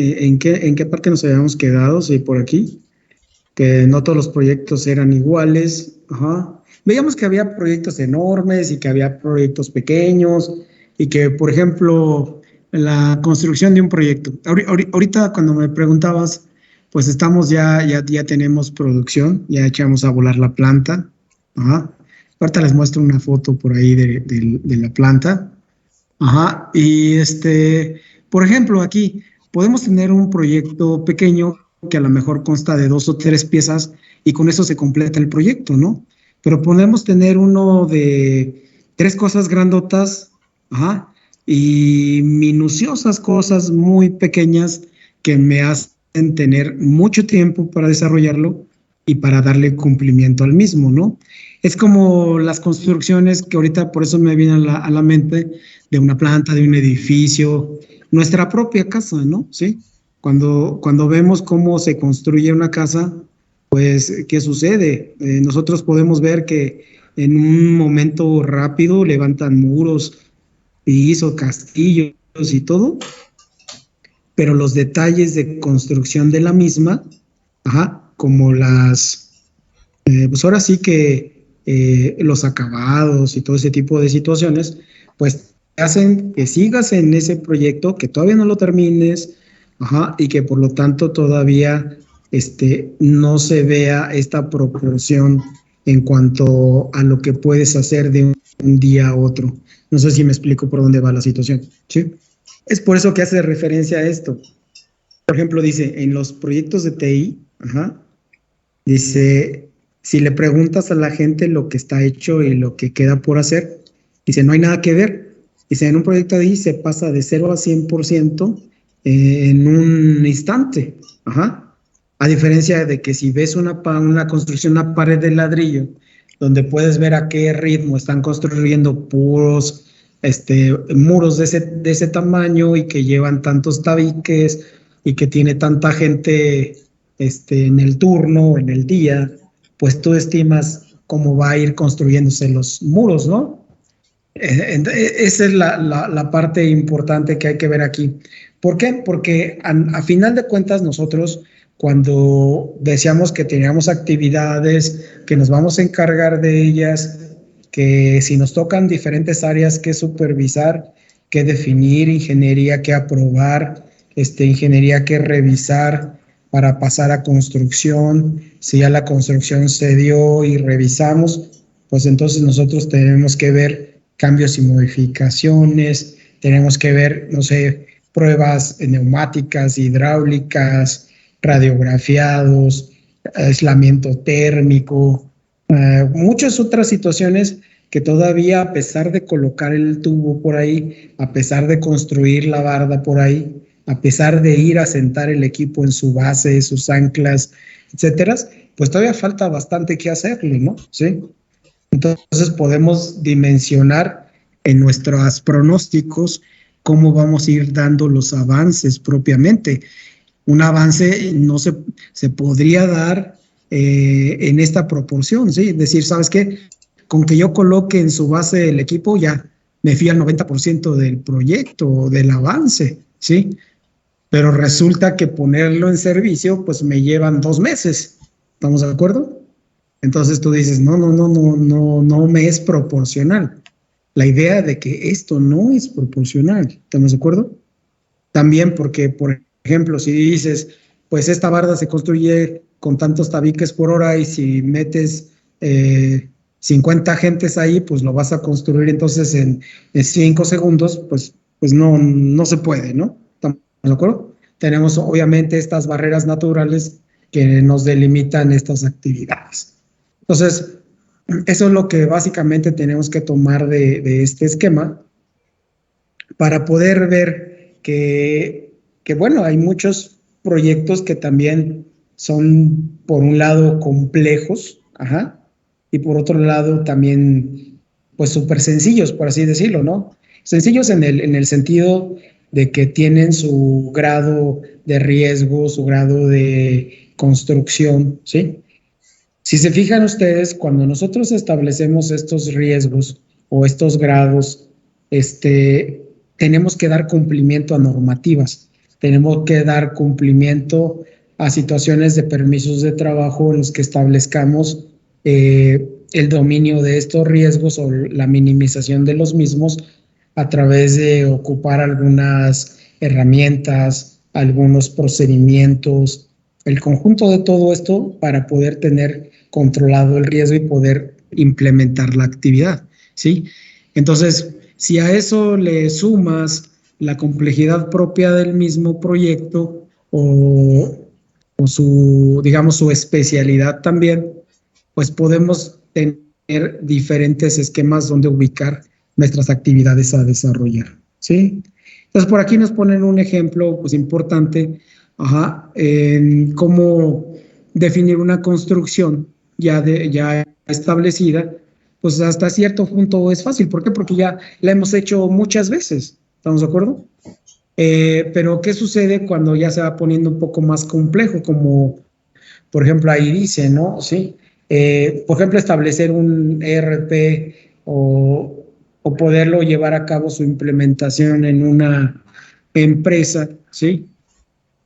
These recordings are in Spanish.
¿En qué parte nos habíamos quedado? Sí, por aquí, que no todos los proyectos eran iguales. Ajá. Veíamos que había proyectos enormes y que había proyectos pequeños y que, por ejemplo, la construcción de un proyecto. Ahorita cuando me preguntabas, pues estamos ya tenemos producción, ya echamos a volar la planta. Ajá. Ahorita les muestro una foto por ahí de la planta. Ajá, y por ejemplo, aquí podemos tener un proyecto pequeño que a lo mejor consta de dos o tres piezas y con eso se completa el proyecto, ¿no? Pero podemos tener uno de tres cosas grandotas, ajá, y minuciosas cosas muy pequeñas que me hacen tener mucho tiempo para desarrollarlo y para darle cumplimiento al mismo, ¿no? Es como las construcciones que ahorita por eso me viene a la mente de una planta, de un edificio, nuestra propia casa, ¿no? Sí. Cuando vemos cómo se construye una casa, pues, ¿qué sucede? Nosotros podemos ver que en un momento rápido levantan muros, pisos, castillos y todo, pero los detalles de construcción de la misma, ajá, como pues ahora sí que los acabados y todo ese tipo de situaciones, pues hacen que sigas en ese proyecto, que todavía no lo termines, ajá, y que por lo tanto todavía no se vea esta proporción en cuanto a lo que puedes hacer de un día a otro. No sé si me explico por dónde va la situación, ¿sí? Es por eso que hace referencia a esto. Por ejemplo, dice, en los proyectos de TI, ajá, dice, si le preguntas a la gente lo que está hecho y lo que queda por hacer, dice, no hay nada que ver. Dice, en un proyecto de ahí se pasa de 0 a 100% en un instante. Ajá. A diferencia de que si ves una construcción, una pared de ladrillo, donde puedes ver a qué ritmo están construyendo puros muros de ese tamaño y que llevan tantos tabiques y que tiene tanta gente en el turno, en el día, pues tú estimas cómo va a ir construyéndose los muros, ¿no? Esa es la parte importante que hay que ver aquí. ¿Por qué? Porque a final de cuentas nosotros cuando decíamos que teníamos actividades, que nos vamos a encargar de ellas, que si nos tocan diferentes áreas que supervisar, que definir, ingeniería que aprobar, ingeniería que revisar para pasar a construcción, si ya la construcción se dio y revisamos, pues entonces nosotros tenemos que ver cambios y modificaciones, tenemos que ver, no sé, pruebas neumáticas, hidráulicas, radiografiados, aislamiento térmico, muchas otras situaciones que todavía a pesar de colocar el tubo por ahí, a pesar de construir la barda por ahí, a pesar de ir a sentar el equipo en su base, sus anclas, etcétera, pues todavía falta bastante que hacerle, ¿no? Sí. Entonces podemos dimensionar en nuestros pronósticos cómo vamos a ir dando los avances propiamente. Un avance no se podría dar en esta proporción, ¿sí? Es decir, ¿sabes qué? Con que yo coloque en su base el equipo, ya me fui al 90% del proyecto, del avance, ¿sí? Pero resulta que ponerlo en servicio, pues me llevan 2 meses. ¿Estamos de acuerdo? Entonces tú dices, no, no, no, no, no, no me es proporcional. La idea de que esto no es proporcional. ¿Estamos de acuerdo? También porque, por ejemplo, si dices, pues esta barda se construye con tantos tabiques por hora y si metes 50 gentes ahí, pues lo vas a construir entonces en 5 segundos, pues no se puede, ¿no? ¿Estamos de acuerdo? Tenemos obviamente estas barreras naturales que nos delimitan estas actividades. Entonces, eso es lo que básicamente tenemos que tomar de este esquema para poder ver que, bueno, hay muchos proyectos que también son, por un lado, complejos, ajá, y por otro lado también, pues, súper sencillos, por así decirlo, ¿no? Sencillos en el sentido de que tienen su grado de riesgo, su grado de construcción, ¿sí? Si se fijan ustedes, cuando nosotros establecemos estos riesgos o estos grados, tenemos que dar cumplimiento a normativas. tenemos que dar cumplimiento a situaciones de permisos de trabajo en los que establezcamos el dominio de estos riesgos o la minimización de los mismos a través de ocupar algunas herramientas, algunos procedimientos, el conjunto de todo esto para poder tener controlado el riesgo y poder implementar la actividad, ¿sí? Entonces, si a eso le sumas la complejidad propia del mismo proyecto o su, digamos, su especialidad también, pues podemos tener diferentes esquemas donde ubicar nuestras actividades a desarrollar, ¿sí? Entonces, por aquí nos ponen un ejemplo, pues, importante, en cómo definir una construcción ya establecida, pues hasta cierto punto es fácil. ¿Por qué? Porque ya la hemos hecho muchas veces, ¿estamos de acuerdo? Pero ¿qué sucede cuando ya se va poniendo un poco más complejo? Como, por ejemplo, ahí dice, ¿no? Sí. Por ejemplo, establecer un ERP o poderlo llevar a cabo su implementación en una empresa, ¿sí?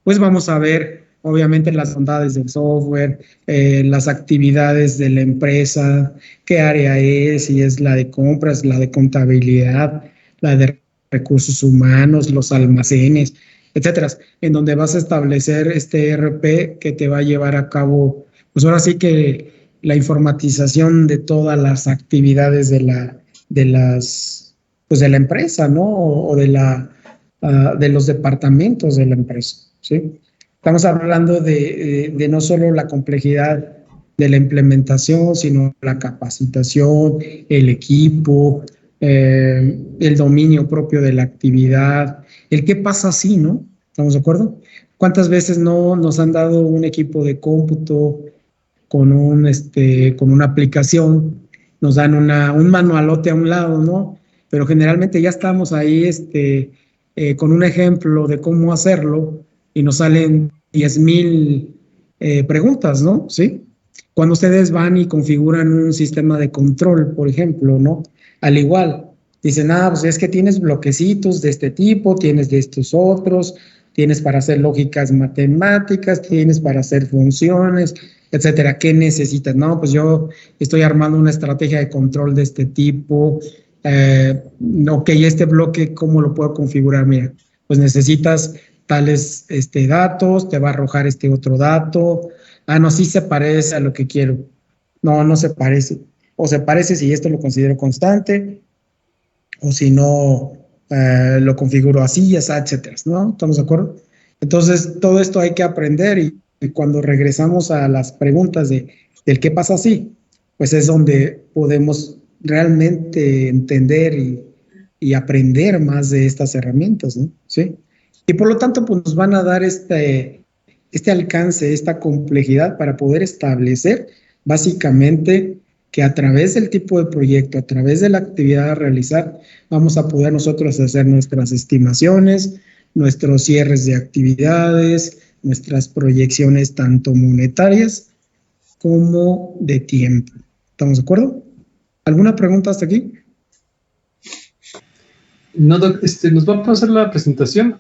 Pues vamos a ver, obviamente, las bondades del software, las actividades de la empresa, qué área es, si es la de compras, la de contabilidad, la de recursos humanos, los almacenes, etcétera, en donde vas a establecer este ERP que te va a llevar a cabo, pues ahora sí que la informatización de todas las actividades pues de la empresa, ¿no? O de los departamentos de la empresa, ¿sí? Estamos hablando de no solo la complejidad de la implementación, sino la capacitación, el equipo, el dominio propio de la actividad, el qué pasa si, ¿no? ¿Estamos de acuerdo? ¿Cuántas veces no nos han dado un equipo de cómputo con una aplicación, nos dan un manualote a un lado, ¿no? Pero generalmente ya estamos ahí con un ejemplo de cómo hacerlo y nos salen 10,000 preguntas, ¿no? ¿Sí? Cuando ustedes van y configuran un sistema de control, por ejemplo, ¿no? Al igual, dicen, pues es que tienes bloquecitos de este tipo, tienes de estos otros, tienes para hacer lógicas matemáticas, tienes para hacer funciones, etcétera. ¿Qué necesitas? No, pues yo estoy armando una estrategia de control de este tipo. Ok, este bloque, ¿cómo lo puedo configurar? Mira, pues necesitas tales datos, te va a arrojar este otro dato. No, sí se parece a lo que quiero. No, no se parece. O se parece si esto lo considero constante, o si no, lo configuro así, etcétera, ¿no? ¿Estamos de acuerdo? Entonces, todo esto hay que aprender y cuando regresamos a las preguntas del qué pasa así, pues es donde podemos realmente entender y aprender más de estas herramientas, ¿no? ¿Sí? Y por lo tanto, pues nos van a dar este alcance, esta complejidad para poder establecer básicamente que a través del tipo de proyecto, a través de la actividad a realizar, vamos a poder nosotros hacer nuestras estimaciones, nuestros cierres de actividades, nuestras proyecciones tanto monetarias como de tiempo. ¿Estamos de acuerdo? ¿Alguna pregunta hasta aquí? No, Doc, ¿nos va a pasar la presentación?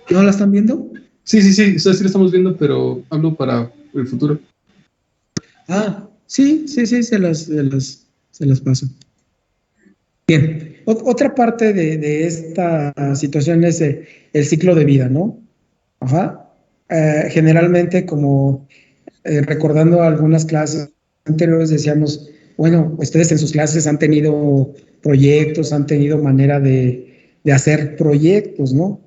¿No la están viendo? Sí, o sea, sí la estamos viendo, pero hablo para el futuro. Sí, se las paso. Bien, otra parte de esta situación es el ciclo de vida, ¿no? Generalmente, como recordando algunas clases anteriores, decíamos, bueno, ustedes en sus clases han tenido proyectos, han tenido manera de hacer proyectos, ¿no?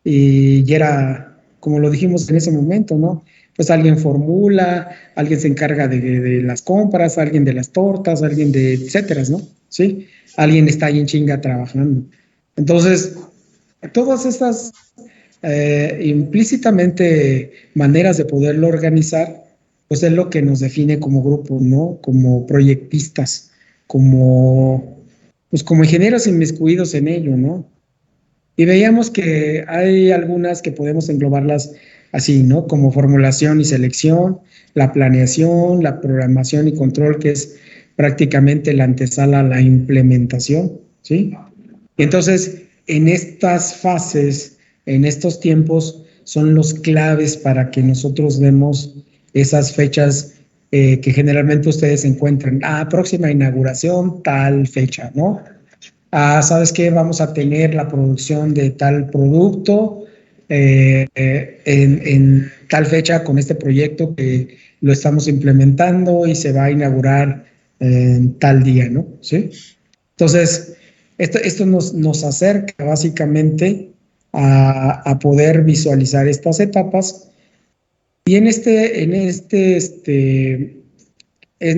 Y era, como lo dijimos en ese momento, ¿no? Pues alguien formula, alguien se encarga de las compras, alguien de las tortas, alguien de etcétera, ¿no? Sí, alguien está ahí en chinga trabajando. Entonces, todas estas implícitamente maneras de poderlo organizar, pues es lo que nos define como grupo, ¿no? Como proyectistas, pues como ingenieros inmiscuidos en ello, ¿no? Y veíamos que hay algunas que podemos englobarlas así, ¿no? Como formulación y selección, la planeación, la programación y control, que es prácticamente la antesala a la implementación, ¿sí? Y entonces, en estas fases, en estos tiempos, son los claves para que nosotros demos esas fechas que generalmente ustedes encuentran. Próxima inauguración, tal fecha, ¿no? ¿Sabes qué? Vamos a tener la producción de tal producto en tal fecha con este proyecto que lo estamos implementando y se va a inaugurar en tal día, ¿no? ¿Sí? Entonces, esto nos acerca básicamente a poder visualizar estas etapas y en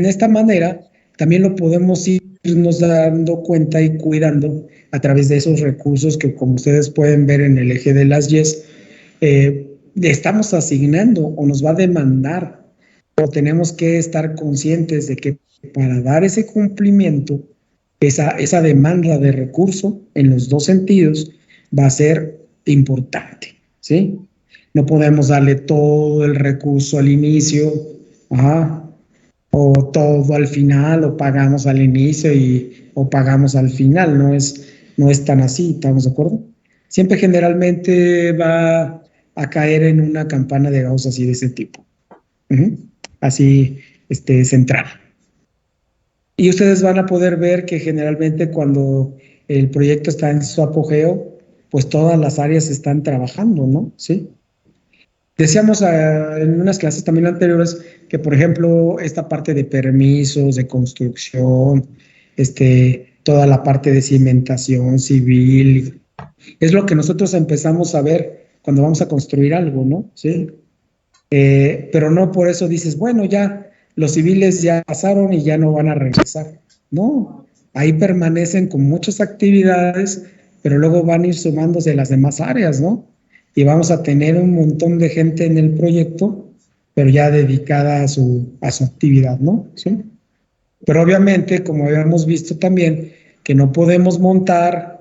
esta manera también lo podemos irnos dando cuenta y cuidando a través de esos recursos que, como ustedes pueden ver en el eje de las YES, estamos asignando o nos va a demandar, pero tenemos que estar conscientes de que para dar ese cumplimiento, esa demanda de recurso en los dos sentidos va a ser importante, ¿sí? No podemos darle todo el recurso al inicio, o todo al final, o pagamos al inicio o pagamos al final. No es tan así, ¿estamos de acuerdo? Siempre generalmente va a caer en una campana de Gauss así de ese tipo. Así, central. Y ustedes van a poder ver que generalmente cuando el proyecto está en su apogeo, pues todas las áreas están trabajando, ¿no? Sí. Decíamos en unas clases también anteriores que, por ejemplo, esta parte de permisos, de construcción, toda la parte de cimentación civil, es lo que nosotros empezamos a ver cuando vamos a construir algo, ¿no? Sí. Pero no por eso dices, bueno, ya los civiles ya pasaron y ya no van a regresar. No, ahí permanecen con muchas actividades, pero luego van a ir sumándose las demás áreas, ¿no? Y vamos a tener un montón de gente en el proyecto, pero ya dedicada a su actividad, ¿no? ¿Sí? Pero obviamente, como habíamos visto también, que no podemos montar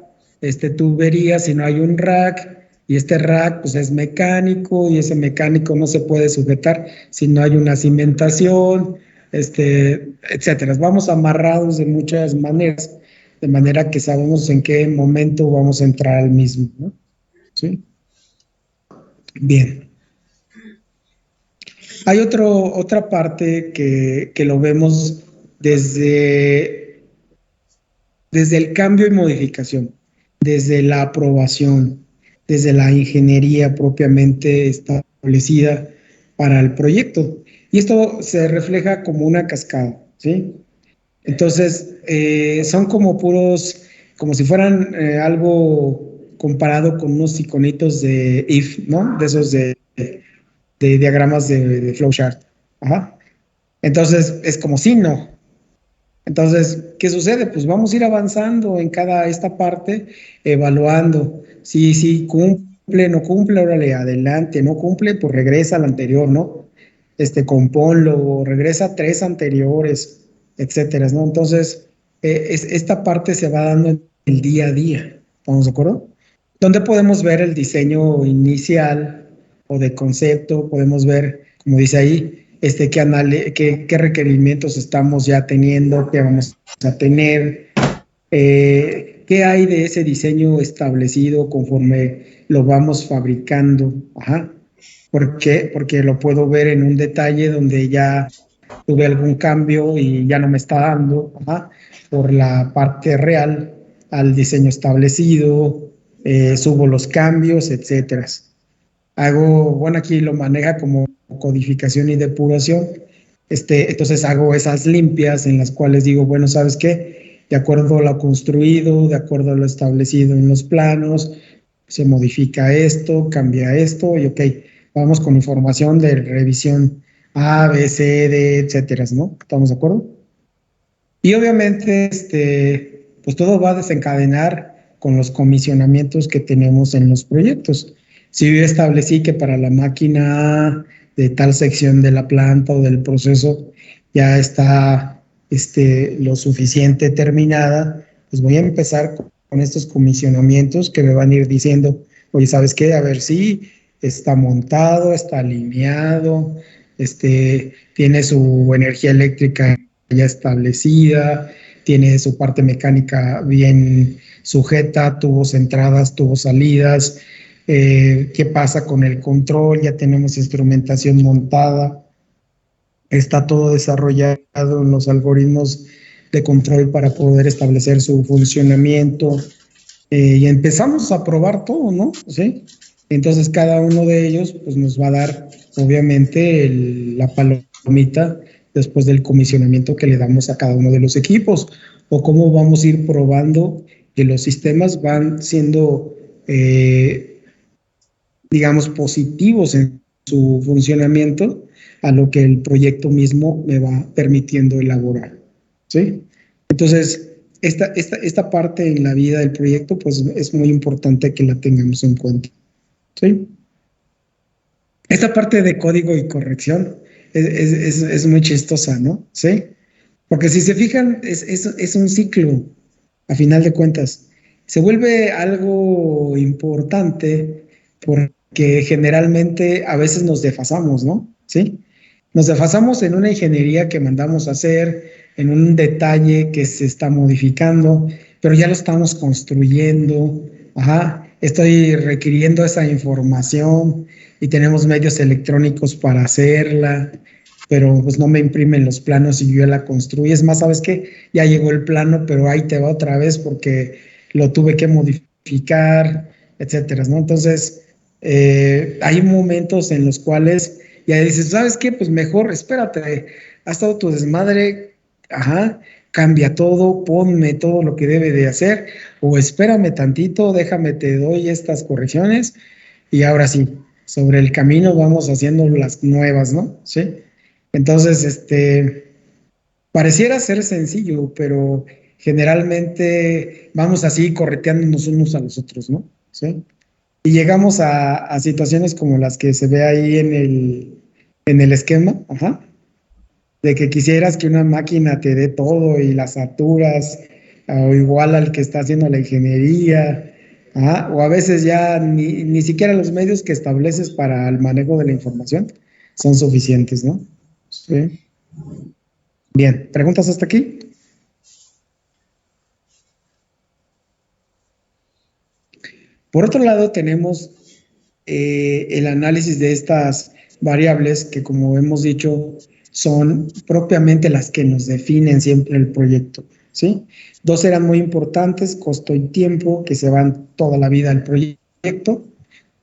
tubería si no hay un rack, y este rack pues es mecánico, y ese mecánico no se puede sujetar si no hay una cimentación, etcétera. Vamos amarrados de muchas maneras, de manera que sabemos en qué momento vamos a entrar al mismo, ¿no? ¿Sí? Bien. Hay otra parte que lo vemos desde el cambio y modificación, desde la aprobación, desde la ingeniería propiamente establecida para el proyecto. Y esto se refleja como una cascada, ¿sí? Entonces, son como como si fueran algo comparado con unos iconitos de if, ¿no? De esos de diagramas de flowchart. Ajá. Entonces, es como si no. Entonces, ¿qué sucede? Pues vamos a ir avanzando en esta parte, evaluando. Si cumple, no cumple, órale, adelante. No cumple, pues regresa al anterior, ¿no? Componlo, regresa a 3 anteriores, etcétera, ¿no? Entonces, esta parte se va dando en el día a día. ¿Estamos de acuerdo? ¿Dónde podemos ver el diseño inicial o de concepto? Podemos ver, como dice ahí, qué requerimientos estamos ya teniendo, qué vamos a tener, qué hay de ese diseño establecido conforme lo vamos fabricando. Ajá. ¿Por qué? Porque lo puedo ver en un detalle donde ya tuve algún cambio y ya no me está dando, ajá, por la parte real al diseño establecido, subo los cambios, etcétera. Bueno, aquí lo maneja como codificación y depuración. Entonces hago esas limpias en las cuales digo, bueno, ¿sabes qué? De acuerdo a lo construido, de acuerdo a lo establecido en los planos, se modifica esto, cambia esto, y ok, vamos con información de revisión A, B, C, D, etcétera, ¿no? ¿Estamos de acuerdo? Y obviamente, pues todo va a desencadenar con los comisionamientos que tenemos en los proyectos. Si yo establecí que para la máquina de tal sección de la planta o del proceso ya está lo suficiente terminada, pues voy a empezar con estos comisionamientos que me van a ir diciendo, oye, ¿sabes qué? A ver si está montado, está alineado, tiene su energía eléctrica ya establecida, tiene su parte mecánica bien sujeta, tubos entradas, tubos salidas. ¿Qué pasa con el control? Ya tenemos instrumentación montada, está todo desarrollado en los algoritmos de control para poder establecer su funcionamiento, y empezamos a probar todo, ¿no? ¿Sí? Entonces cada uno de ellos pues nos va a dar obviamente la palomita después del comisionamiento que le damos a cada uno de los equipos, o cómo vamos a ir probando que los sistemas van siendo, digamos, positivos en su funcionamiento a lo que el proyecto mismo me va permitiendo elaborar, ¿sí? Entonces, esta parte en la vida del proyecto, pues es muy importante que la tengamos en cuenta, ¿sí? Esta parte de código y corrección es muy chistosa, ¿no? ¿Sí? Porque si se fijan, es un ciclo, a final de cuentas. Se vuelve algo importante porque generalmente a veces nos desfasamos, ¿no? ¿Sí? Nos desfasamos en una ingeniería que mandamos a hacer, en un detalle que se está modificando, pero ya lo estamos construyendo. Ajá, estoy requiriendo esa información y tenemos medios electrónicos para hacerla, pero pues no me imprimen los planos y yo ya la construyo. Es más, ¿sabes qué? Ya llegó el plano, pero ahí te va otra vez porque lo tuve que modificar, etcétera, ¿no? Entonces, hay momentos en los cuales ya dices, ¿sabes qué? Pues mejor, espérate, ha estado tu desmadre, ajá, cambia todo, ponme todo lo que debe de hacer, o espérame tantito, déjame, te doy estas correcciones, y ahora sí, sobre el camino vamos haciendo las nuevas, ¿no? Sí. Entonces, pareciera ser sencillo, pero generalmente vamos así correteándonos unos a los otros, ¿no? Sí. Y llegamos a situaciones como las que se ve ahí en el esquema, ajá, de que quisieras que una máquina te dé todo y las saturas, o igual al que está haciendo la ingeniería, ajá, o a veces ya ni siquiera los medios que estableces para el manejo de la información son suficientes, ¿no? Sí. Bien, ¿preguntas hasta aquí? Por otro lado, tenemos el análisis de estas variables que, como hemos dicho, son propiamente las que nos definen siempre el proyecto, ¿sí? Dos eran muy importantes, costo y tiempo, que se van toda la vida al proyecto,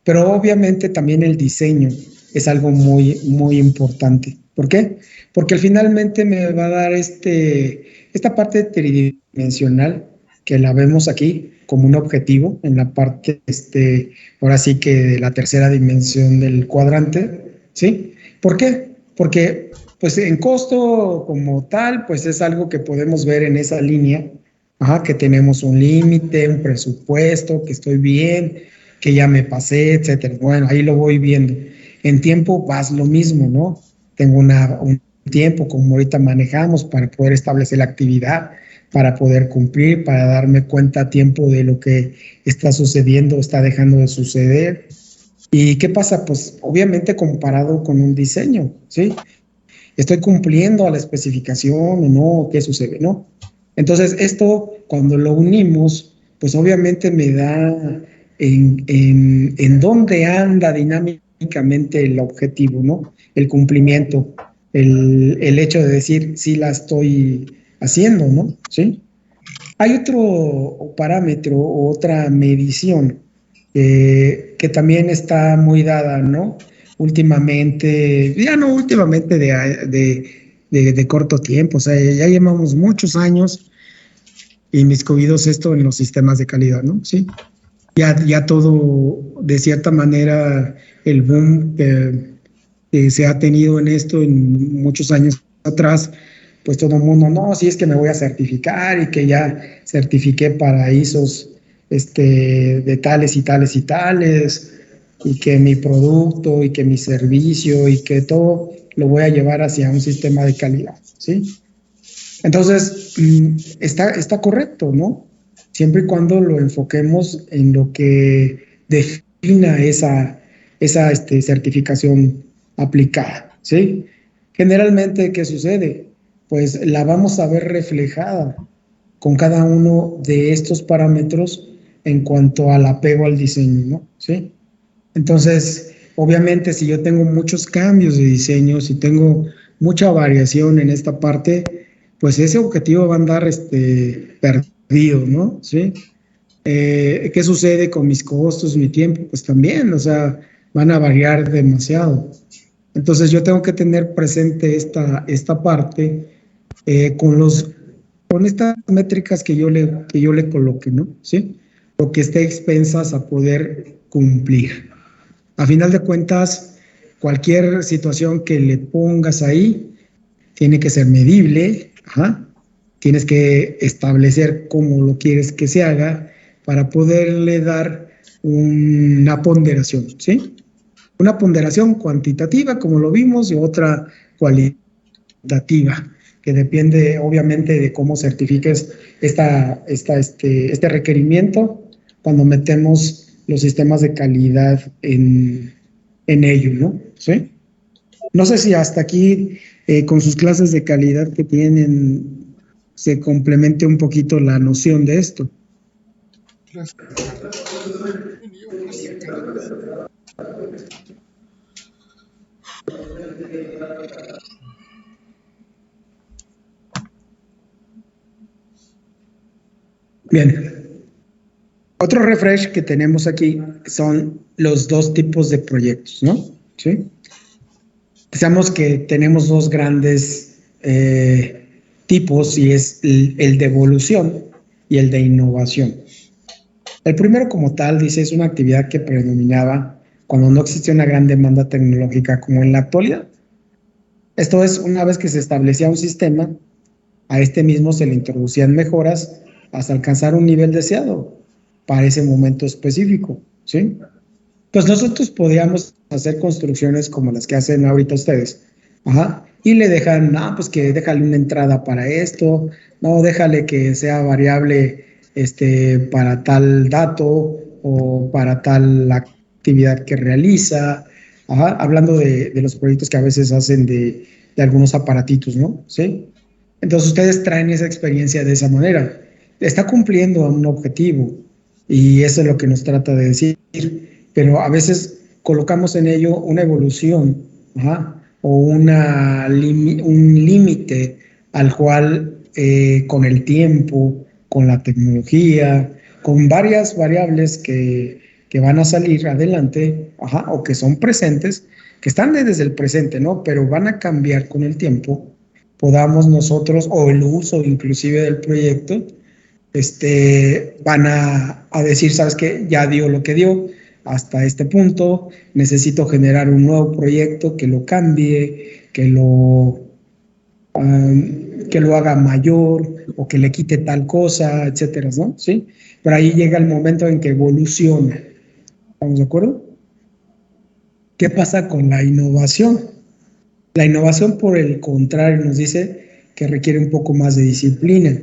pero obviamente también el diseño es algo muy, muy importante. ¿Por qué? Porque finalmente me va a dar esta parte tridimensional que la vemos aquí como un objetivo en la parte, ahora sí que de la tercera dimensión del cuadrante, ¿sí? ¿Por qué? Porque pues en costo como tal, pues es algo que podemos ver en esa línea, ajá, que tenemos un límite, un presupuesto, que estoy bien, que ya me pasé, etcétera. Bueno, ahí lo voy viendo. En tiempo vas lo mismo, ¿no? Tengo un tiempo como ahorita manejamos para poder establecer la actividad, para poder cumplir, para darme cuenta a tiempo de lo que está sucediendo, está dejando de suceder. ¿Y qué pasa? Pues obviamente comparado con un diseño, ¿sí? ¿Estoy cumpliendo a la especificación o no? ¿Qué sucede? ¿No? Entonces, esto cuando lo unimos, pues obviamente me da en dónde anda dinámicamente el objetivo, ¿no? El cumplimiento, el hecho de decir, sí la estoy haciendo, ¿no? ¿Sí? Hay otro parámetro, otra medición que también está muy dada, ¿no? Últimamente, ya no últimamente de corto tiempo, o sea, ya llevamos muchos años inmiscuidos esto en los sistemas de calidad, ¿no? Sí. Ya todo, de cierta manera, el boom que se ha tenido en esto en muchos años atrás, pues todo el mundo, no, si es que me voy a certificar y que ya certifiqué para ISOs de tales y tales y tales, y que mi producto y que mi servicio y que todo lo voy a llevar hacia un sistema de calidad, ¿sí? Entonces, está correcto, ¿no? Siempre y cuando lo enfoquemos en lo que defina esa certificación aplicada, ¿sí? Generalmente, ¿qué sucede? Pues la vamos a ver reflejada con cada uno de estos parámetros en cuanto al apego al diseño, ¿no? ¿Sí? Entonces, obviamente, si yo tengo muchos cambios de diseño, si tengo mucha variación en esta parte, pues ese objetivo va a andar perdido, ¿no? ¿Sí? ¿Qué sucede con mis costos, mi tiempo? Pues también, o sea, van a variar demasiado. Entonces yo tengo que tener presente esta parte con estas métricas que yo le coloque, ¿no? ¿Sí? Lo que esté a expensas a poder cumplir. A final de cuentas, cualquier situación que le pongas ahí tiene que ser medible, ajá. Tienes que establecer cómo lo quieres que se haga para poderle dar una ponderación, ¿sí? Una ponderación cuantitativa, como lo vimos, y otra cualitativa, que depende obviamente de cómo certifiques este requerimiento cuando metemos los sistemas de calidad en ello, ¿no? ¿Sí? No sé si hasta aquí, con sus clases de calidad que tienen, se complemente un poquito la noción de esto. Bien. Otro refresh que tenemos aquí son los dos tipos de proyectos, ¿no? ¿Sí? Pensamos que tenemos dos grandes tipos, y es el de evolución y el de innovación. El primero, como tal, dice, es una actividad que predominaba cuando no existía una gran demanda tecnológica como en la actualidad. Esto es, una vez que se establecía un sistema, a este mismo se le introducían mejoras hasta alcanzar un nivel deseado para ese momento específico, ¿sí? Pues nosotros podíamos hacer construcciones como las que hacen ahorita ustedes, ajá, y le dejan, pues que déjale una entrada para esto, no, déjale que sea variable para tal dato o para tal actividad que realiza, ajá, hablando de los proyectos que a veces hacen de algunos aparatitos, ¿no? ¿Sí? Entonces ustedes traen esa experiencia de esa manera. Está cumpliendo un objetivo, y eso es lo que nos trata de decir, pero a veces colocamos en ello una evolución, ¿ajá? O un límite al cual con el tiempo, con la tecnología, con varias variables que van a salir adelante, ajá, o que son presentes, que están desde el presente, ¿no? Pero van a cambiar con el tiempo, podamos nosotros, o el uso inclusive del proyecto, van a decir, sabes qué, ya dio lo que dio hasta este punto, necesito generar un nuevo proyecto que lo cambie, que lo haga mayor o que le quite tal cosa, etcétera, ¿no? ¿Sí? Pero ahí llega el momento en que evoluciona. ¿Estamos de acuerdo? ¿Qué pasa con la innovación? La innovación, por el contrario, nos dice que requiere un poco más de disciplina.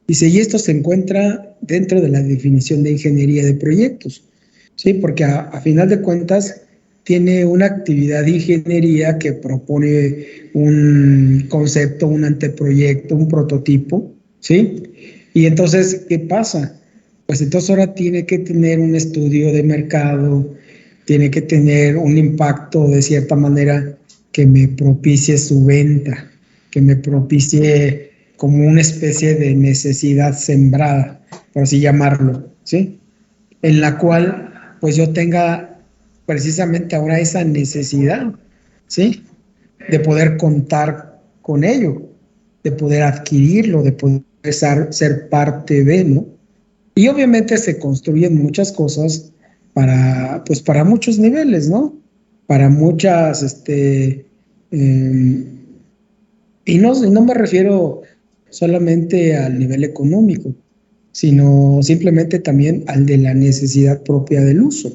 Dice, y esto se encuentra dentro de la definición de ingeniería de proyectos, ¿sí? Porque a final de cuentas tiene una actividad de ingeniería que propone un concepto, un anteproyecto, un prototipo, ¿sí? Y entonces, ¿qué pasa? Pues entonces ahora tiene que tener un estudio de mercado, tiene que tener un impacto de cierta manera que me propicie su venta, que me propicie como una especie de necesidad sembrada, por así llamarlo, ¿sí? En la cual pues yo tenga precisamente ahora esa necesidad, ¿sí? De poder contar con ello, de poder adquirirlo, de poder ser parte de, ¿no? Y obviamente se construyen muchas cosas pues para muchos niveles, ¿no? Para muchas, y no me refiero solamente al nivel económico, sino simplemente también al de la necesidad propia del uso.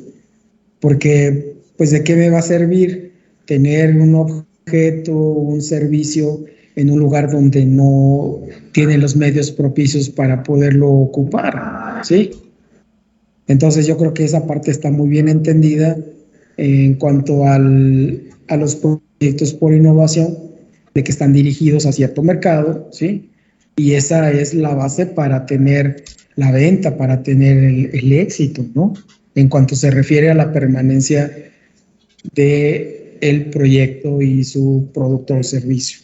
Porque, pues, ¿de qué me va a servir tener un objeto, un servicio en un lugar donde no tiene los medios propicios para poderlo ocupar? ¿Sí? Entonces yo creo que esa parte está muy bien entendida en cuanto a los proyectos por innovación, de que están dirigidos a cierto mercado, ¿sí? Y esa es la base para tener la venta, para tener el éxito, ¿no? En cuanto se refiere a la permanencia de el proyecto y su producto o servicio.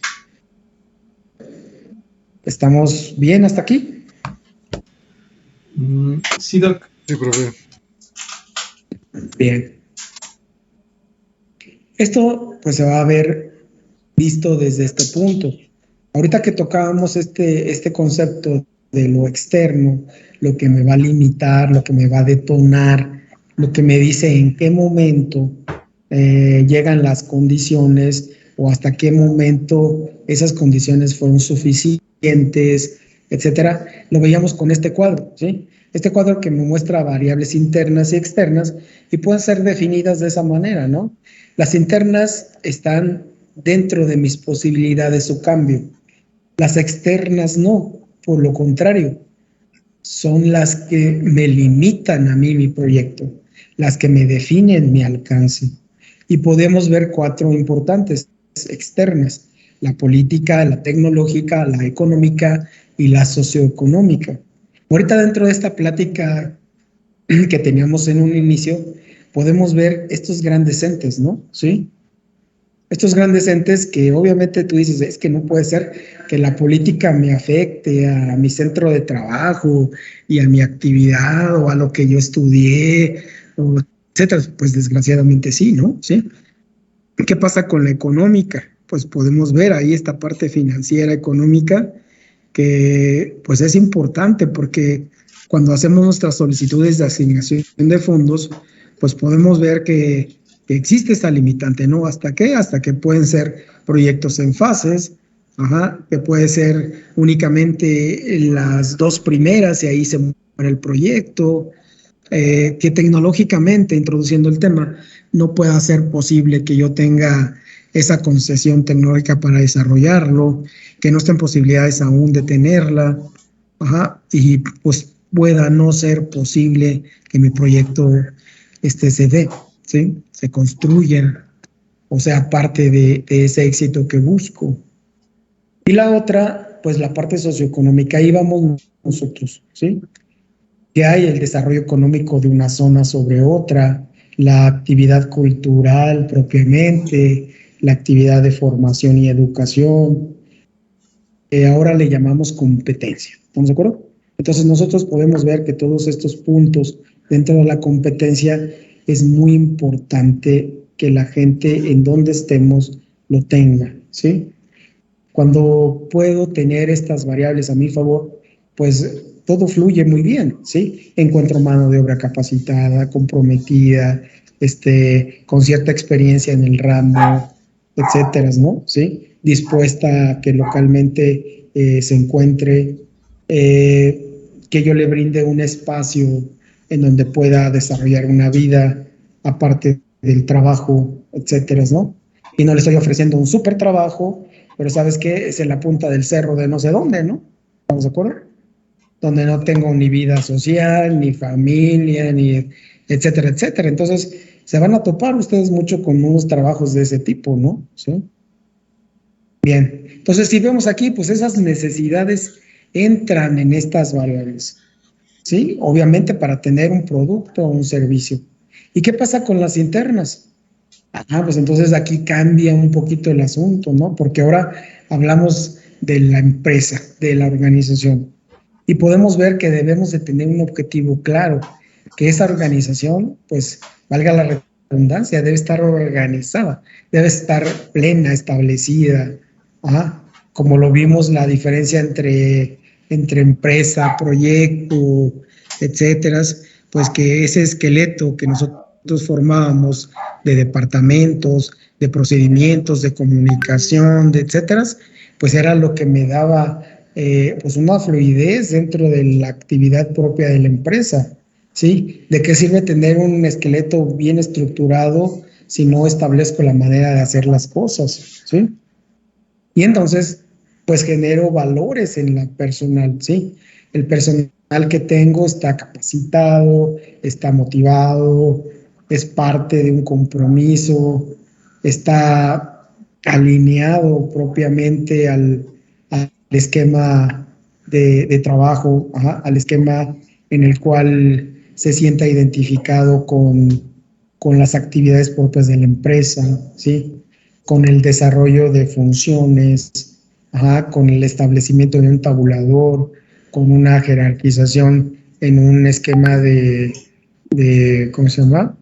¿Estamos bien hasta aquí? Sí, Doc. Sí, profe. Bien. Esto pues se va a ver visto desde este punto. Ahorita que tocábamos este concepto de lo externo, lo que me va a limitar, lo que me va a detonar, lo que me dice en qué momento llegan las condiciones o hasta qué momento esas condiciones fueron suficientes, etcétera, lo veíamos con este cuadro, ¿sí? Este cuadro que me muestra variables internas y externas y pueden ser definidas de esa manera, ¿no? Las internas están dentro de mis posibilidades o cambio. Las externas no, por lo contrario, son las que me limitan a mí mi proyecto, las que me definen mi alcance. Y podemos ver 4 importantes externas: la política, la tecnológica, la económica y la socioeconómica. Ahorita dentro de esta plática que teníamos en un inicio, podemos ver estos grandes entes, ¿no? ¿Sí? Estos grandes entes que obviamente tú dices, es que no puede ser que la política me afecte a mi centro de trabajo y a mi actividad o a lo que yo estudié, etcétera. Pues desgraciadamente sí, ¿no? ¿Sí? ¿Qué pasa con la económica? Pues podemos ver ahí esta parte financiera económica que pues es importante porque cuando hacemos nuestras solicitudes de asignación de fondos, pues podemos ver que existe esa limitante, ¿no? ¿Hasta qué? Hasta que pueden ser proyectos en fases, que puede ser únicamente las 2 primeras y ahí se muere el proyecto, que tecnológicamente, introduciendo el tema, no pueda ser posible que yo tenga esa concesión tecnológica para desarrollarlo, que no estén posibilidades aún de tenerla, y pues pueda no ser posible que mi proyecto se dé, ¿sí? Se construya, o sea, parte de ese éxito que busco. Y la otra, pues la parte socioeconómica, ahí vamos nosotros, ¿sí? Que hay el desarrollo económico de una zona sobre otra, la actividad cultural propiamente, la actividad de formación y educación, ahora le llamamos competencia. ¿Estamos de acuerdo? Entonces nosotros podemos ver que todos estos puntos dentro de la competencia es muy importante que la gente en donde estemos lo tenga, ¿sí? Cuando puedo tener estas variables a mi favor, pues todo fluye muy bien, ¿sí? Encuentro mano de obra capacitada, comprometida, con cierta experiencia en el ramo, etcétera, ¿no? ¿Sí? Dispuesta a que localmente se encuentre, que yo le brinde un espacio en donde pueda desarrollar una vida aparte del trabajo, etcétera, ¿no? Y no le estoy ofreciendo un súper trabajo, pero ¿sabes qué? Es en la punta del cerro de no sé dónde, ¿no? ¿Estamos de acuerdo? Donde no tengo ni vida social, ni familia, ni etcétera, etcétera. Entonces, se van a topar ustedes mucho con unos trabajos de ese tipo, ¿no? ¿Sí? Bien. Entonces, si vemos aquí, pues esas necesidades entran en estas variables, ¿sí? Obviamente para tener un producto o un servicio. ¿Y qué pasa con las internas? Pues entonces aquí cambia un poquito el asunto, ¿no? Porque ahora hablamos de la empresa, de la organización. Y podemos ver que debemos de tener un objetivo claro, que esa organización, pues, valga la redundancia, debe estar organizada, debe estar plena, establecida, como lo vimos la diferencia entre empresa, proyecto, etcétera, pues que ese esqueleto que nosotros formábamos de departamentos, de procedimientos, de comunicación, de etcétera, pues era lo que me daba pues una fluidez dentro de la actividad propia de la empresa, ¿sí? ¿De qué sirve tener un esqueleto bien estructurado si no establezco la manera de hacer las cosas, ¿sí? Y entonces, pues genero valores en la personal, ¿sí? El personal que tengo está capacitado, está motivado, es parte de un compromiso, está alineado propiamente al esquema de trabajo, ajá, al esquema en el cual se sienta identificado con las actividades propias de la empresa, ¿sí? Con el desarrollo de funciones, ajá, con el establecimiento de un tabulador, con una jerarquización en un esquema de ¿cómo se llama?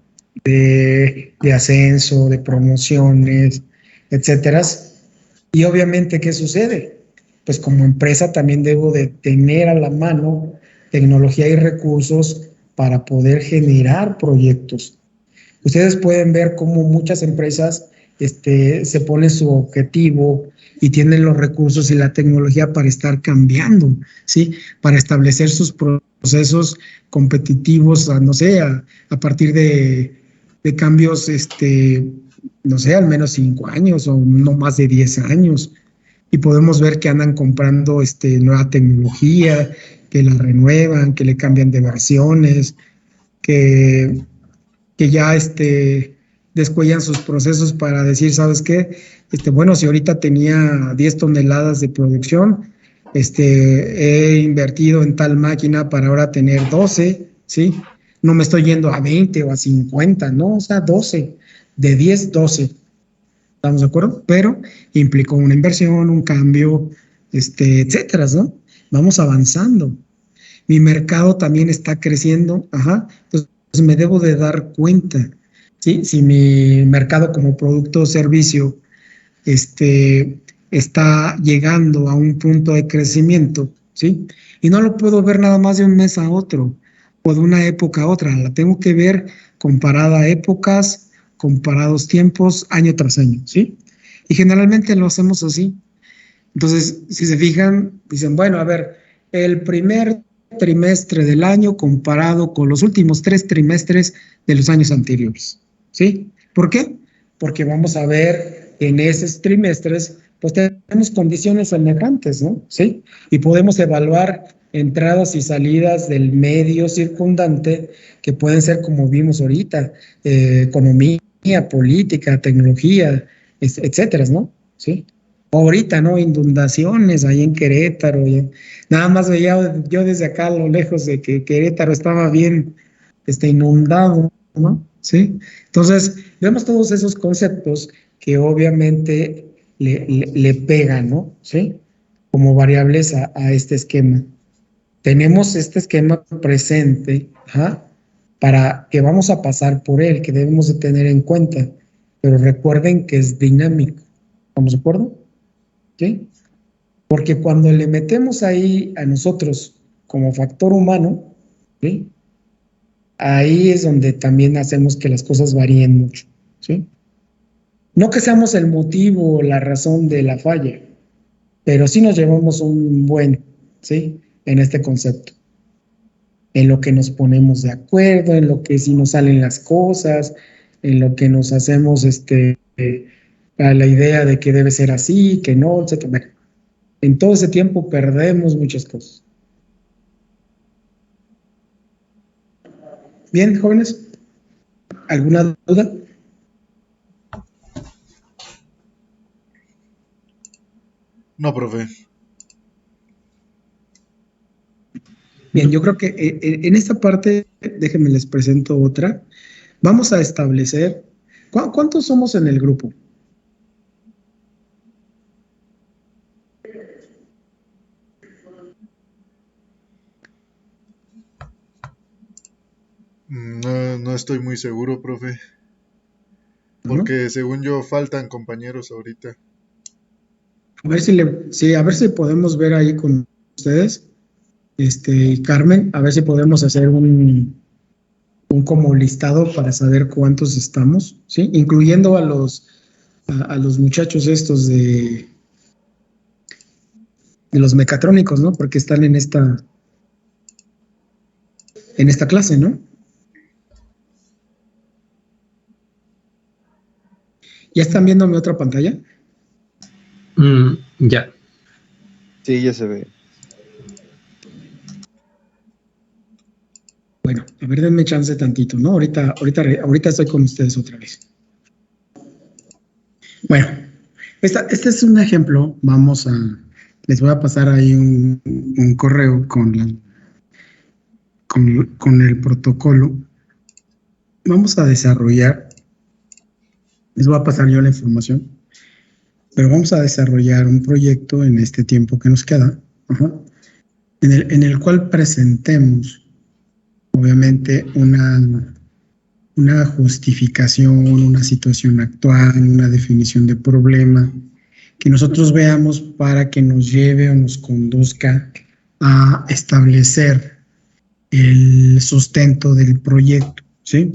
De ascenso, de promociones, etcétera. Y obviamente, ¿qué sucede? Pues como empresa también debo de tener a la mano tecnología y recursos para poder generar proyectos. Ustedes pueden ver cómo muchas empresas se ponen su objetivo y tienen los recursos y la tecnología para estar cambiando, ¿sí? Para establecer sus procesos competitivos, no sé, a partir de cambios, no sé, al menos 5 años o no más de 10 años. Y podemos ver que andan comprando nueva tecnología, que la renuevan, que le cambian de versiones, que ya descuellan sus procesos para decir, ¿sabes qué? Bueno, si ahorita tenía 10 toneladas de producción, he invertido en tal máquina para ahora tener 12, ¿sí? No me estoy yendo a 20 o a 50, ¿no? O sea, 12, de 10, 12. ¿Estamos de acuerdo? Pero implicó una inversión, un cambio, etcétera, ¿no? Vamos avanzando. Mi mercado también está creciendo, ajá, entonces me debo de dar cuenta, ¿sí? Si mi mercado como producto o servicio está llegando a un punto de crecimiento, ¿sí? Y no lo puedo ver nada más de un mes a otro o de una época a otra, la tengo que ver comparada a épocas, comparados tiempos, año tras año, ¿sí? Y generalmente lo hacemos así. Entonces, si se fijan, dicen, bueno, a ver, el primer trimestre del año comparado con los últimos 3 trimestres de los años anteriores, ¿sí? ¿Por qué? Porque vamos a ver en esos trimestres, pues tenemos condiciones semejantes, ¿no? ¿Sí? Y podemos evaluar entradas y salidas del medio circundante que pueden ser, como vimos ahorita, economía, política, tecnología, etcétera, ¿no? ¿Sí? Ahorita, ¿no? Inundaciones ahí en Querétaro. Nada más veía yo desde acá a lo lejos de que Querétaro estaba bien inundado, ¿no? Sí. Entonces, vemos todos esos conceptos que obviamente le pegan, ¿no? Sí. Como variables a este esquema. Tenemos este esquema presente, ¿ah? Para que vamos a pasar por él, que debemos de tener en cuenta. Pero recuerden que es dinámico. ¿Estamos de acuerdo? ¿Sí? Porque cuando le metemos ahí a nosotros como factor humano, ¿sí? Ahí es donde también hacemos que las cosas varíen mucho, ¿sí? No que seamos el motivo o la razón de la falla, pero sí nos llevamos un buen, ¿sí? En este concepto, en lo que nos ponemos de acuerdo, en lo que sí nos salen las cosas, en lo que nos hacemos a la idea de que debe ser así, que no, etcétera. Bueno, en todo ese tiempo perdemos muchas cosas. Bien, jóvenes, ¿alguna duda? No, profe. Bien, yo creo que en esta parte, déjenme les presento otra. Vamos a establecer, ¿cuántos somos en el grupo? No estoy muy seguro, profe. ¿No? Porque según yo faltan compañeros ahorita. A ver a ver si podemos ver ahí con ustedes, Carmen, a ver si podemos hacer un como listado para saber cuántos estamos, ¿sí? Incluyendo a los muchachos estos de los mecatrónicos, ¿no? Porque están en esta clase, ¿no? ¿Ya están viendo mi otra pantalla? Ya. Sí, ya se ve. Bueno, a ver, denme chance tantito, ¿no? Ahorita estoy con ustedes otra vez. Bueno, este es un ejemplo. Vamos a Les voy a pasar ahí un correo con el protocolo. Vamos a desarrollar, les voy a pasar yo la información, pero vamos a desarrollar un proyecto en este tiempo que nos queda, en el cual presentemos, obviamente, una justificación, una situación actual, una definición de problema, que nosotros veamos para que nos lleve o nos conduzca a establecer el sustento del proyecto, ¿sí?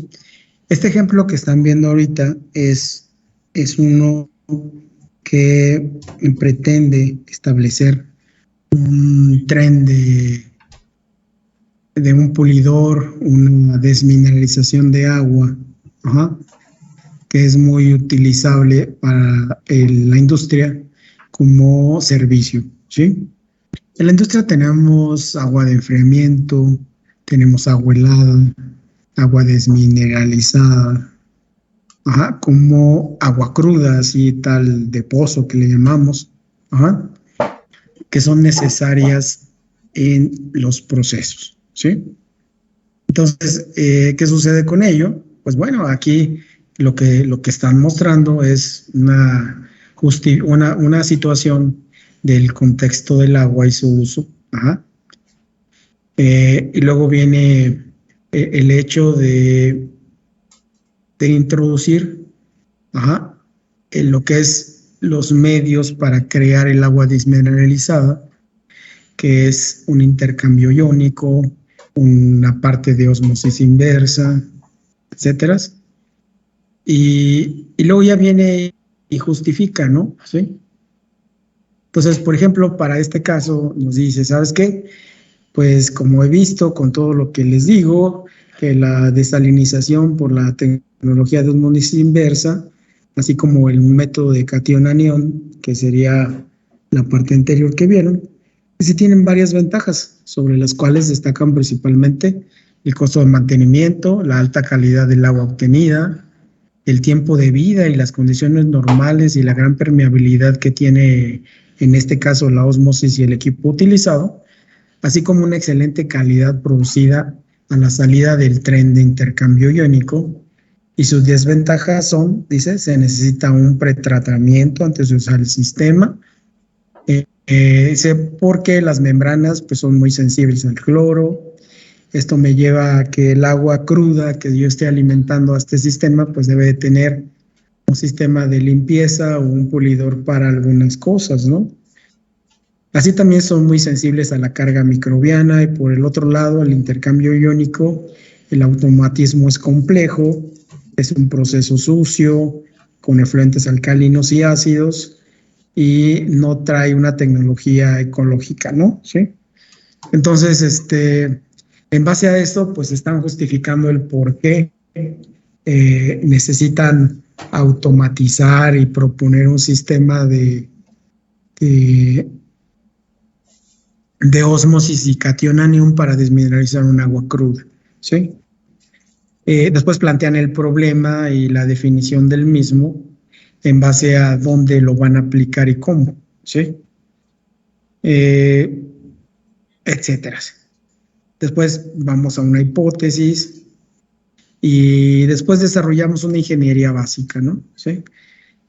Este ejemplo que están viendo ahorita es uno que pretende establecer un tren de un pulidor, una desmineralización de agua, que es muy utilizable para la industria como servicio, ¿sí? En la industria tenemos agua de enfriamiento, tenemos agua helada, agua desmineralizada, como agua cruda, así tal de pozo que le llamamos, que son necesarias en los procesos, ¿sí? Entonces, ¿qué sucede con ello? Pues bueno, aquí lo que están mostrando es una situación del contexto del agua y su uso. Y luego viene el hecho de introducir en lo que es los medios para crear el agua desmineralizada, que es un intercambio iónico, una parte de ósmosis inversa, etcétera. Y luego ya viene y justifica, ¿no? ¿Sí? Entonces, por ejemplo, para este caso nos dice, ¿sabes qué? Pues como he visto con todo lo que les digo, que la desalinización por la tecnología de ósmosis inversa, así como el método de cation-anión, que sería la parte anterior que vieron, sí tienen varias ventajas, sobre las cuales destacan principalmente el costo de mantenimiento, la alta calidad del agua obtenida, el tiempo de vida y las condiciones normales y la gran permeabilidad que tiene, en este caso, la ósmosis y el equipo utilizado, así como una excelente calidad producida a la salida del tren de intercambio iónico. Y sus desventajas son, dice, se necesita un pretratamiento antes de usar el sistema, porque las membranas pues, son muy sensibles al cloro. Esto me lleva a que el agua cruda que yo esté alimentando a este sistema, pues debe de tener un sistema de limpieza o un pulidor para algunas cosas, ¿no? Así también son muy sensibles a la carga microbiana y por el otro lado, el intercambio iónico, el automatismo es complejo, es un proceso sucio, con efluentes alcalinos y ácidos, y no trae una tecnología ecológica, ¿no? ¿Sí? Entonces, en base a esto, pues están justificando el por qué necesitan automatizar y proponer un sistema de ósmosis y cation-anión para desmineralizar un agua cruda, ¿sí? Después plantean el problema y la definición del mismo en base a dónde lo van a aplicar y cómo, ¿sí? Etcétera. Después vamos a una hipótesis y después desarrollamos una ingeniería básica, ¿no? ¿Sí?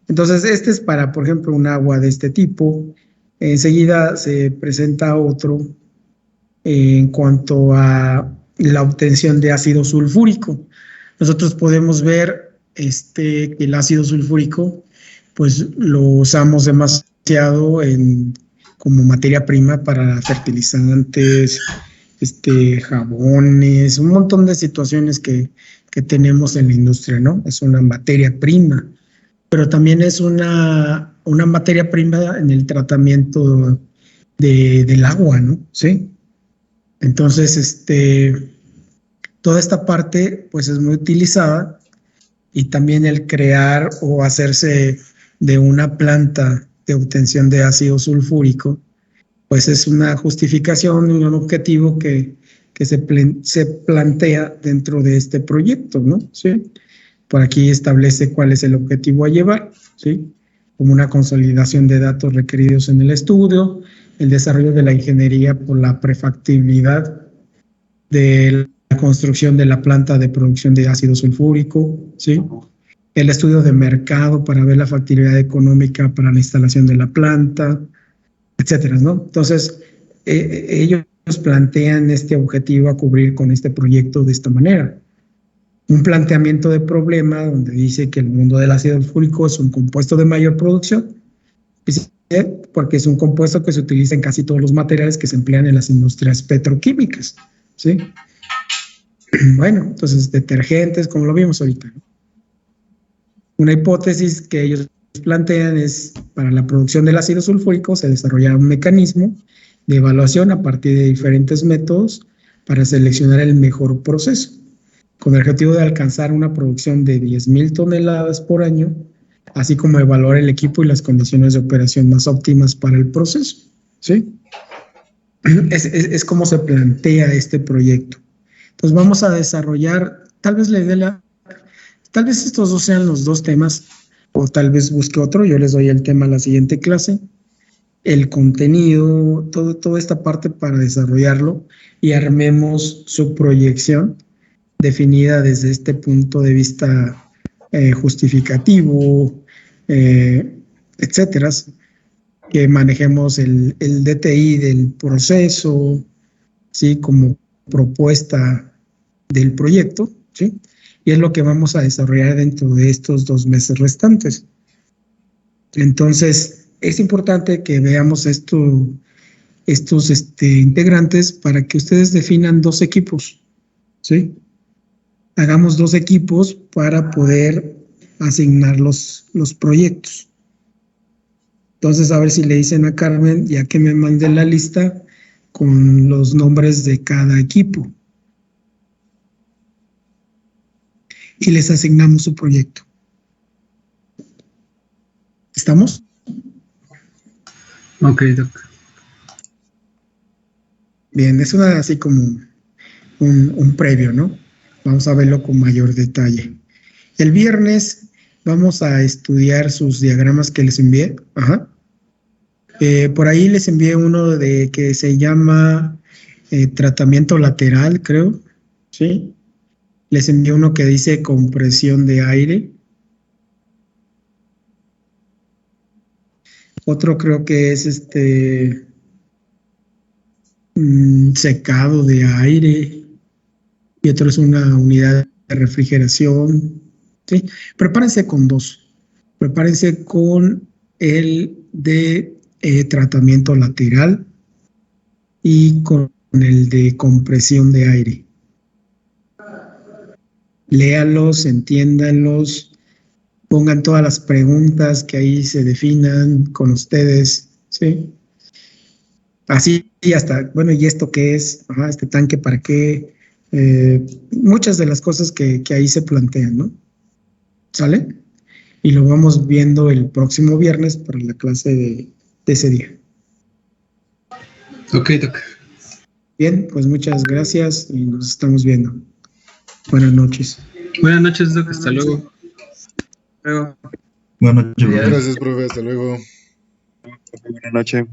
Entonces, este es para, por ejemplo, un agua de este tipo. Enseguida se presenta otro en cuanto a la obtención de ácido sulfúrico. Nosotros podemos ver que el ácido sulfúrico, pues lo usamos demasiado como materia prima para fertilizantes, jabones, un montón de situaciones que tenemos en la industria, ¿no? Es una materia prima, pero también es una materia prima en el tratamiento del agua, ¿no? Sí. Entonces, toda esta parte, pues, es muy utilizada y también el crear o hacerse de una planta de obtención de ácido sulfúrico, pues es una justificación y un objetivo que se plantea dentro de este proyecto, ¿no? Sí. Por aquí establece cuál es el objetivo a llevar, ¿sí? Como una consolidación de datos requeridos en el estudio, el desarrollo de la ingeniería por la prefactibilidad de la construcción de la planta de producción de ácido sulfúrico, ¿sí? El estudio de mercado para ver la factibilidad económica para la instalación de la planta, etcétera, ¿no? Entonces, ellos plantean este objetivo a cubrir con este proyecto de esta manera. Un planteamiento de problema donde dice que el mundo del ácido sulfúrico es un compuesto de mayor producción, porque es un compuesto que se utiliza en casi todos los materiales que se emplean en las industrias petroquímicas, ¿sí? Bueno, entonces detergentes, como lo vimos ahorita, ¿no? Una hipótesis que ellos plantean es, para la producción del ácido sulfúrico se desarrollará un mecanismo de evaluación a partir de diferentes métodos para seleccionar el mejor proceso, con el objetivo de alcanzar una producción de 10,000 toneladas por año, así como evaluar el equipo y las condiciones de operación más óptimas para el proceso, ¿sí? Es como se plantea este proyecto. Entonces vamos a desarrollar, tal vez estos dos sean los dos temas, o tal vez busque otro, yo les doy el tema a la siguiente clase, el contenido, toda esta parte para desarrollarlo y armemos su proyección definida desde este punto de vista justificativo, etcétera, que manejemos el DTI del proceso, ¿sí? Como propuesta del proyecto, ¿sí? Y es lo que vamos a desarrollar dentro de estos 2 meses restantes. Entonces, es importante que veamos estos integrantes para que ustedes definan 2 equipos, ¿sí? Hagamos 2 equipos para poder asignar los proyectos. Entonces, a ver si le dicen a Carmen, ya que me mande la lista con los nombres de cada equipo. Y les asignamos su proyecto. ¿Estamos? Ok, Doc. Bien, es así como un previo, ¿no? Vamos a verlo con mayor detalle. El viernes vamos a estudiar sus diagramas que les envié. Ajá. Por ahí les envié uno de que se llama tratamiento lateral, creo. ¿Sí? Les envié uno que dice compresión de aire. Otro creo que es secado de aire. Y otro es una unidad de refrigeración. ¿Sí? Prepárense con 2. Prepárense con el de tratamiento lateral y con el de compresión de aire. Léalos, entiéndanlos, pongan todas las preguntas que ahí se definan con ustedes, ¿sí? Así y hasta, bueno, ¿y esto qué es? Ajá, ¿este tanque para qué? Muchas de las cosas que ahí se plantean, ¿no? ¿Sale? Y lo vamos viendo el próximo viernes para la clase de ese día. Ok, Doc. Bien, pues muchas gracias y nos estamos viendo. Buenas noches. Buenas noches, Doc. Hasta luego. Buenas noches, profe. Gracias, profe. Hasta luego. Buenas noches.